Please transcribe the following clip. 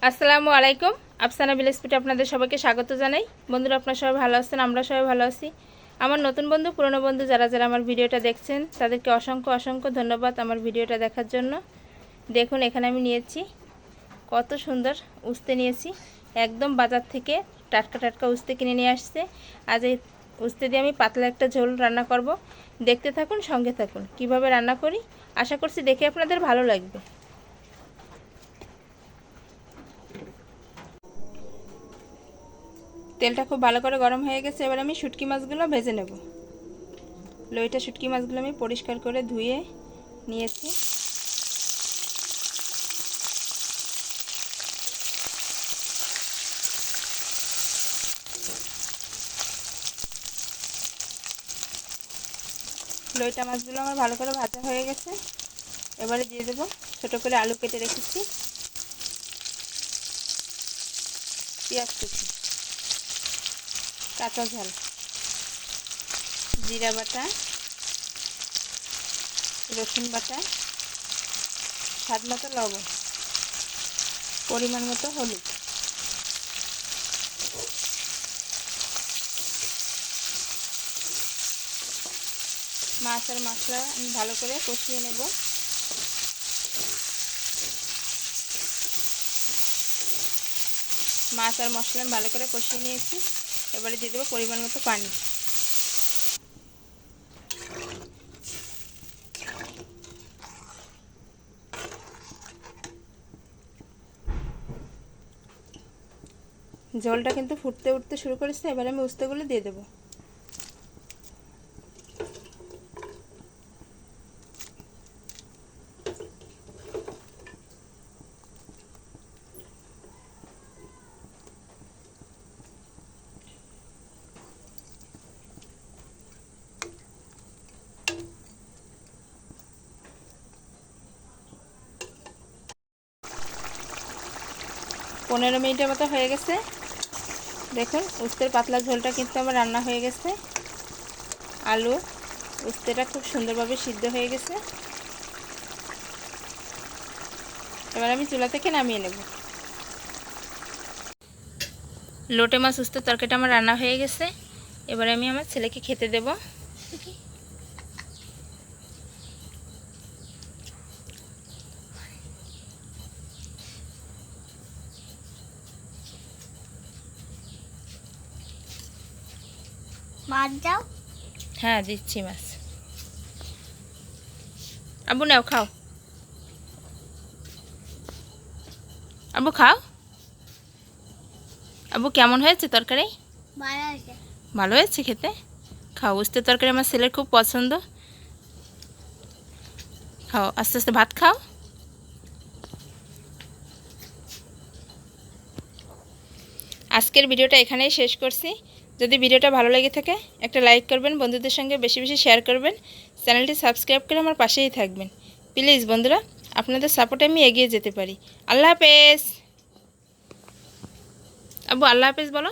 আসসালামু আলাইকুম। আফসানা ভিলেজপিটে আপনাদের সবাইকে স্বাগত জানাই। বন্ধুরা, আপনারা সবাই ভালো আছেন? আমরা সবাই ভালো আছি। আমার নতুন বন্ধু, পুরনো বন্ধু যারা যারা আমার ভিডিওটা দেখছেন তাদেরকে অসংখ্য অসংখ্য ধন্যবাদ আমার ভিডিওটা দেখার জন্য। দেখুন, এখানে আমি নিয়েছি কত সুন্দর উস্তে নিয়েছি। একদম বাজার থেকে টাটকা টাটকা উস্তে কিনে নিয়ে আসছে। আজ এই উস্তে দিয়ে আমি পাতলা একটা ঝোল রান্না করব। দেখতে থাকুন, সঙ্গে থাকুন কিভাবে রান্না করি। আশা করছি দেখে আপনাদের ভালো লাগবে। তেলটা খুব ভালো করে গরম হয়ে গেছে। এবার আমি শুটকি মাছগুলো ভেজে নেব। লইটা শুটকি মাছগুলো আমি পরিষ্কার করে ধুয়ে নিয়েছি। লইটা মাছগুলো আমার ভালো করে ভাজা হয়ে গেছে। এবারে দিয়ে দেবো ছোটো করে আলু কেটে রেখেছি, পেঁয়াজ কুচি, কাঁচা ঝাল, জিরা বাটা, রসুন বাটা, স্বাদ মতো লবণ, পরিমাণ মতো হলুদ। মাছ আর মশলা আমি ভালো করে কষিয়ে নেব। মাছ আর মশলা আমি ভালো করে কষিয়ে নিয়েছি। এবারে দিয়ে দেবো পরিমাণ মতো পানি। ঝোলটা কিন্তু ফুটতে উঠতে শুরু করেছে। এবারে আমি উস্তেগুলো দিয়ে দেবো। পনেরো মিনিটের মতো হয়ে গেছে। দেখুন, উস্তের পাতলা ঝোলটা কিন্তু আমার রান্না হয়ে গেছে। আলু উস্তেটা খুব সুন্দরভাবে সিদ্ধ হয়ে গেছে। এবার আমি চুলা থেকে নামিয়ে নেব। লোটে মাছ উস্তের তরকারিটা আমার রান্না হয়ে গেছে। এবারে আমি আমার ছেলেকে খেতে দেব। মাছ দাও। হ্যাঁ, দিচ্ছি মাছ। আব্বু নাও, খাও। আব্বু খাও। আব্বু কেমন হয়েছে তরকারি? ভালো আছে। ভালো হয়েছে খেতে। খাও, উস্তের তরকারি আমার ছেলের খুব পছন্দ। খাও, আস্তে আস্তে ভাত খাও। আজকের ভিডিওটা এখানেই শেষ করছি। যদি ভিডিওটা ভালো লেগে থাকে একটা লাইক করবেন, বন্ধুদের সঙ্গে বেশি বেশি শেয়ার করবেন, চ্যানেলটি সাবস্ক্রাইব করে আমার পাশেই থাকবেন প্লিজ। বন্ধুরা, আপনাদের সাপোর্টে আমি এগিয়ে যেতে পারি। আল্লাহ হাফেজ। আব্বু আল্লাহ হাফেজ বলো।